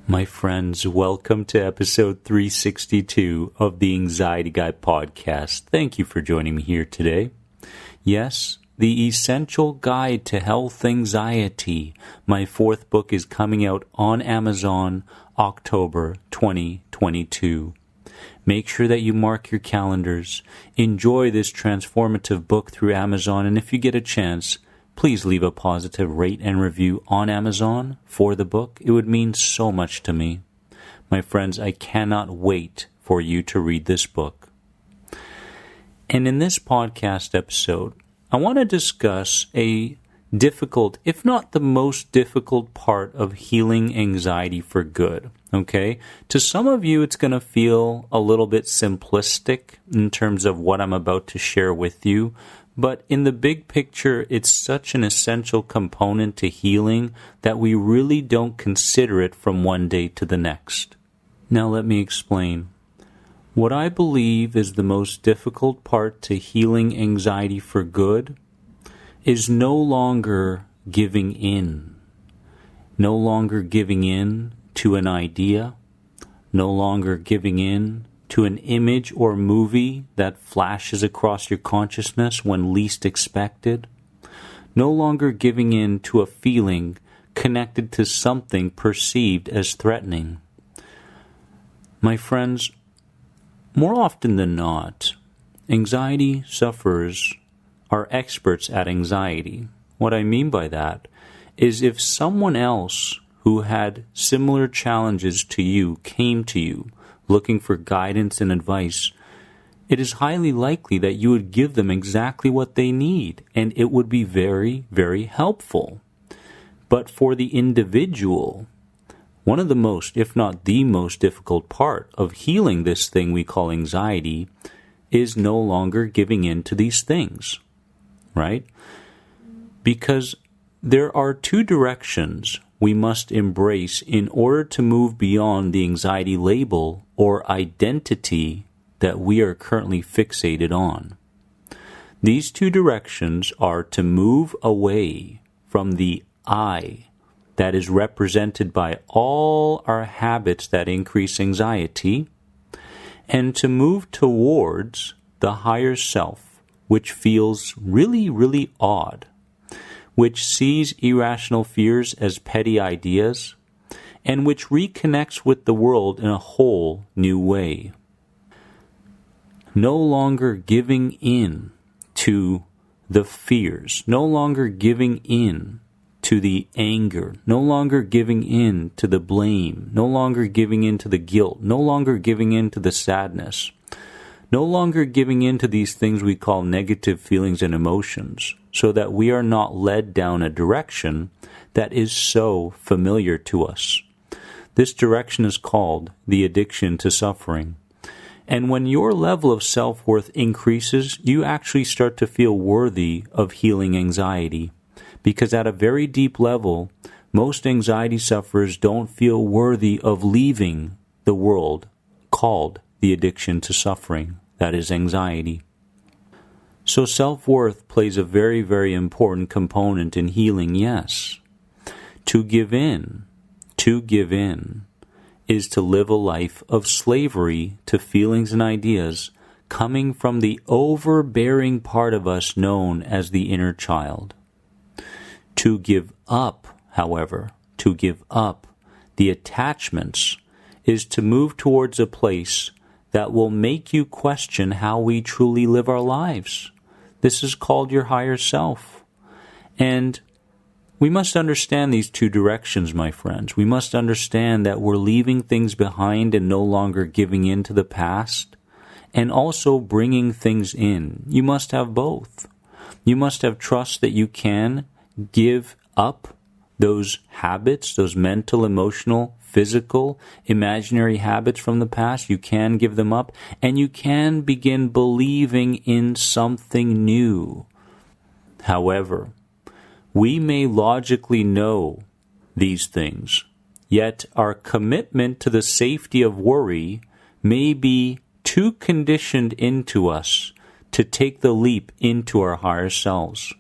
My friends, welcome to episode 362 of the Anxiety Guy podcast. Thank you for joining me here today. Yes, the Essential Guide to Health Anxiety. My fourth book is coming out on Amazon October 2022. Make sure that you mark your calendars. Enjoy this transformative book through Amazon, and if you get a chance, please leave a positive rate and review on Amazon for the book. It would mean so much to me. My friends, I cannot wait for you to read this book. And in this podcast episode, I want to discuss a difficult, if not the most difficult part of healing anxiety for good. Okay? To some of you, it's going to feel a little bit simplistic in terms of what I'm about to share with you. But in the big picture, it's such an essential component to healing that we really don't consider it from one day to the next. Now let me explain. What I believe is the most difficult part to healing anxiety for good is no longer giving in. No longer giving in to an idea. No longer giving in to an image or movie that flashes across your consciousness when least expected. No longer giving in to a feeling connected to something perceived as threatening. My friends, more often than not, anxiety sufferers are experts at anxiety. What I mean by that is if someone else who had similar challenges to you came to you looking for guidance and advice, it is highly likely that you would give them exactly what they need, and it would be very, very helpful. But for the individual, one of the most, if not the most difficult part of healing this thing we call anxiety is no longer giving in to these things, right? Because there are two directions we must embrace in order to move beyond the anxiety label or identity that we are currently fixated on. These two directions are to move away from the I that is represented by all our habits that increase anxiety, and to move towards the higher self, which feels really, really odd, which sees irrational fears as petty ideas, and which reconnects with the world in a whole new way. No longer giving in to the fears, no longer giving in to the anger, no longer giving in to the blame, no longer giving in to the guilt, no longer giving in to the sadness, no longer giving in to these things we call negative feelings and emotions, so that we are not led down a direction that is so familiar to us. This direction is called the addiction to suffering. And when your level of self-worth increases, you actually start to feel worthy of healing anxiety. Because at a very deep level, most anxiety sufferers don't feel worthy of leaving the world called the addiction to suffering, that is anxiety. So self-worth plays a very, very important component in healing, yes. To give in is to live a life of slavery to feelings and ideas coming from the overbearing part of us known as the inner child. To give up, however, the attachments is to move towards a place that will make you question how we truly live our lives. This is called your higher self. And we must understand these two directions, my friends. We must understand that we're leaving things behind and no longer giving in to the past, and also bringing things in. You must have both. You must have trust that you can give up those habits, those mental, emotional, physical, imaginary habits from the past. You can give them up, and you can begin believing in something new. However, we may logically know these things, yet our commitment to the safety of worry may be too conditioned into us to take the leap into our higher selves.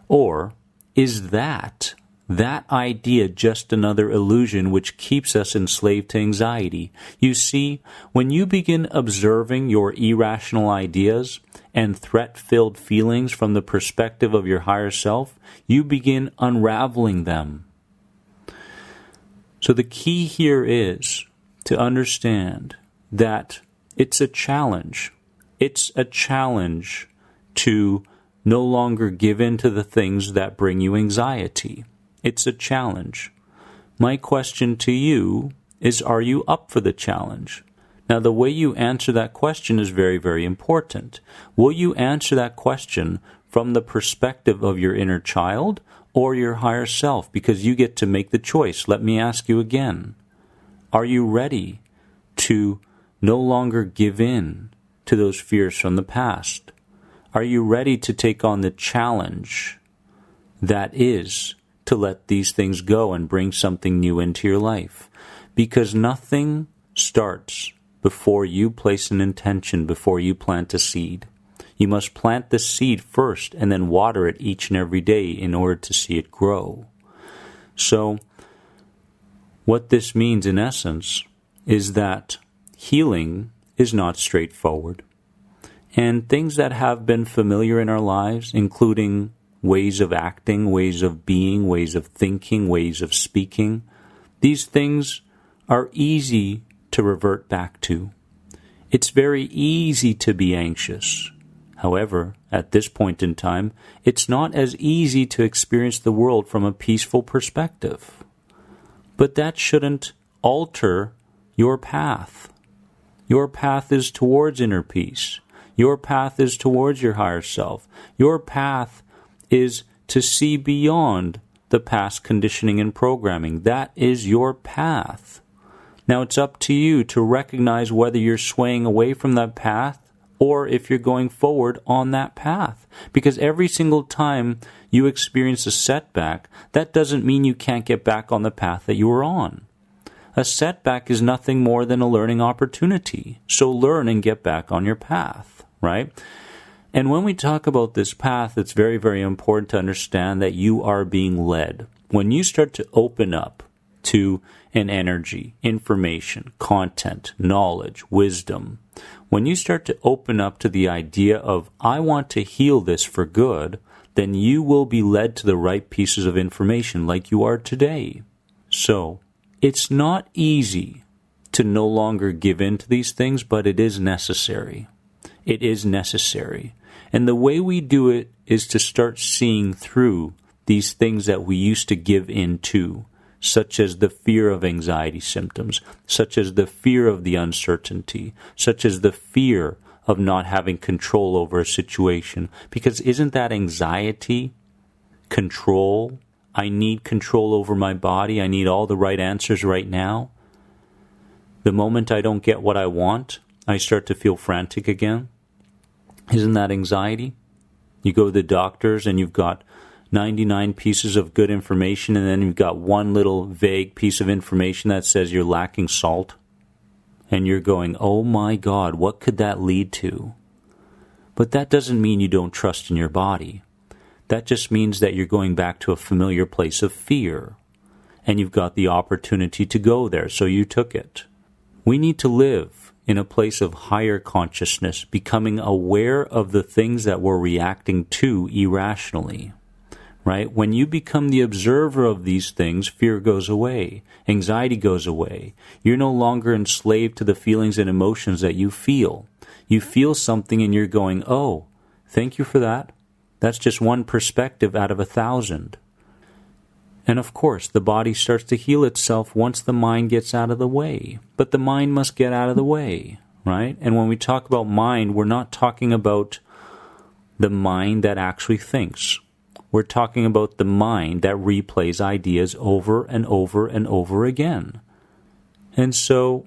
Or is that that idea just another illusion which keeps us enslaved to anxiety? You see, when you begin observing your irrational ideas and threat-filled feelings from the perspective of your higher self, you begin unraveling them. So the key here is to understand that it's a challenge. It's a challenge to no longer give in to the things that bring you anxiety. It's a challenge. My question to you is, are you up for the challenge? Now, the way you answer that question is very, very important. Will you answer that question from the perspective of your inner child or your higher self? Because you get to make the choice. Let me ask you again. Are you ready to no longer give in to those fears from the past? Are you ready to take on the challenge that is to let these things go and bring something new into your life? Because nothing starts before you place an intention, before you plant a seed. You must plant the seed first and then water it each and every day in order to see it grow. So, what this means in essence is that healing is not straightforward. And things that have been familiar in our lives, including ways of acting, ways of being, ways of thinking, ways of speaking, these things are easy to revert back to. It's very easy to be anxious. However, at this point in time, it's not as easy to experience the world from a peaceful perspective. But that shouldn't alter your path. Your path is towards inner peace. Your path is towards your higher self. Your path is to see beyond the past conditioning and programming. That is your path. Now it's up to you to recognize whether you're swaying away from that path or if you're going forward on that path. Because every single time you experience a setback, that doesn't mean you can't get back on the path that you were on. A setback is nothing more than a learning opportunity. So learn and get back on your path, right? And when we talk about this path, it's very, very important to understand that you are being led. When you start to open up to an energy, information, content, knowledge, wisdom, when you start to open up to the idea of, I want to heal this for good, then you will be led to the right pieces of information like you are today. So, it's not easy to no longer give in to these things, but it is necessary. It is necessary. And the way we do it is to start seeing through these things that we used to give in to, such as the fear of anxiety symptoms, such as the fear of the uncertainty, such as the fear of not having control over a situation. Because isn't that anxiety? Control? I need control over my body. I need all the right answers right now. The moment I don't get what I want, I start to feel frantic again. Isn't that anxiety? You go to the doctors and you've got 99 pieces of good information, and then you've got one little vague piece of information that says you're lacking salt. And you're going, oh my God, what could that lead to? But that doesn't mean you don't trust in your body. That just means that you're going back to a familiar place of fear. And you've got the opportunity to go there, so you took it. We need to live in a place of higher consciousness, becoming aware of the things that we're reacting to irrationally. Right? When you become the observer of these things, fear goes away. Anxiety goes away. You're no longer enslaved to the feelings and emotions that you feel. You feel something and you're going, oh, thank you for that. That's just one perspective out of 1,000. And of course, the body starts to heal itself once the mind gets out of the way. But the mind must get out of the way, right? And when we talk about mind, we're not talking about the mind that actually thinks. We're talking about the mind that replays ideas over and over and over again. And so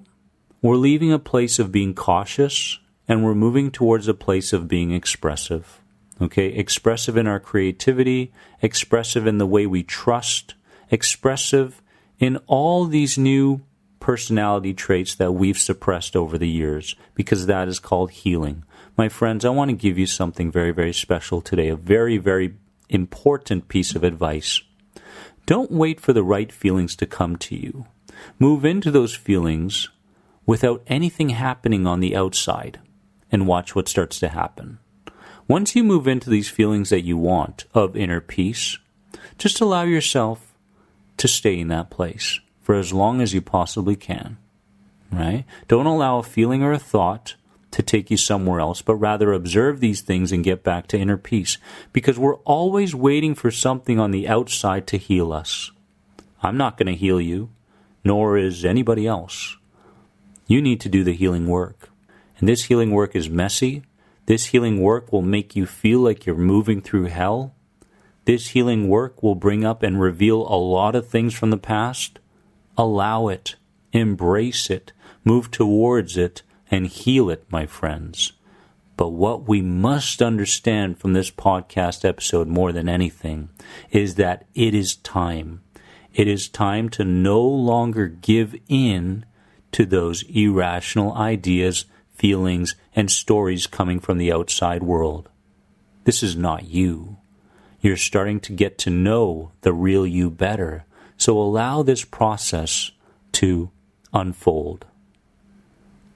we're leaving a place of being cautious and we're moving towards a place of being expressive. Okay, expressive in our creativity, expressive in the way we trust, expressive in all these new personality traits that we've suppressed over the years, because that is called healing. My friends, I want to give you something very, very special today, a very, very important piece of advice. Don't wait for the right feelings to come to you. Move into those feelings without anything happening on the outside and watch what starts to happen. Once you move into these feelings that you want of inner peace, just allow yourself to stay in that place for as long as you possibly can, right? Don't allow a feeling or a thought to take you somewhere else, but rather observe these things and get back to inner peace, because we're always waiting for something on the outside to heal us. I'm not going to heal you, nor is anybody else. You need to do the healing work. And this healing work is messy. This healing work will make you feel like you're moving through hell. This healing work will bring up and reveal a lot of things from the past. Allow it, embrace it, move towards it, and heal it, my friends. But what we must understand from this podcast episode more than anything is that it is time. It is time to no longer give in to those irrational ideas, feelings, and stories coming from the outside world. This is not you. You're starting to get to know the real you better. So allow this process to unfold.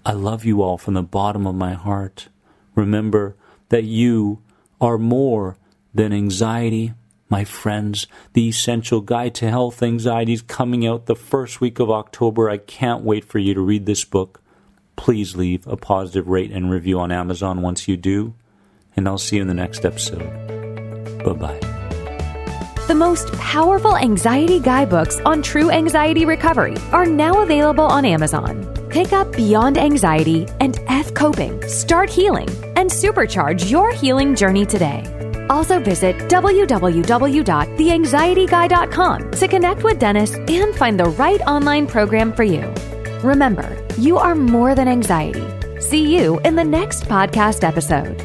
I love you all from the bottom of my heart. Remember that you are more than anxiety. My friends, the Essential Guide to Health Anxiety is coming out the first week of October. I can't wait for you to read this book. Please leave a positive rate and review on Amazon once you do. And I'll see you in the next episode. Bye-bye. The most powerful anxiety guidebooks on true anxiety recovery are now available on Amazon. Pick up Beyond Anxiety and F Coping, Start Healing, and supercharge your healing journey today. Also visit www.theanxietyguy.com to connect with Dennis and find the right online program for you. Remember, you are more than anxiety. See you in the next podcast episode.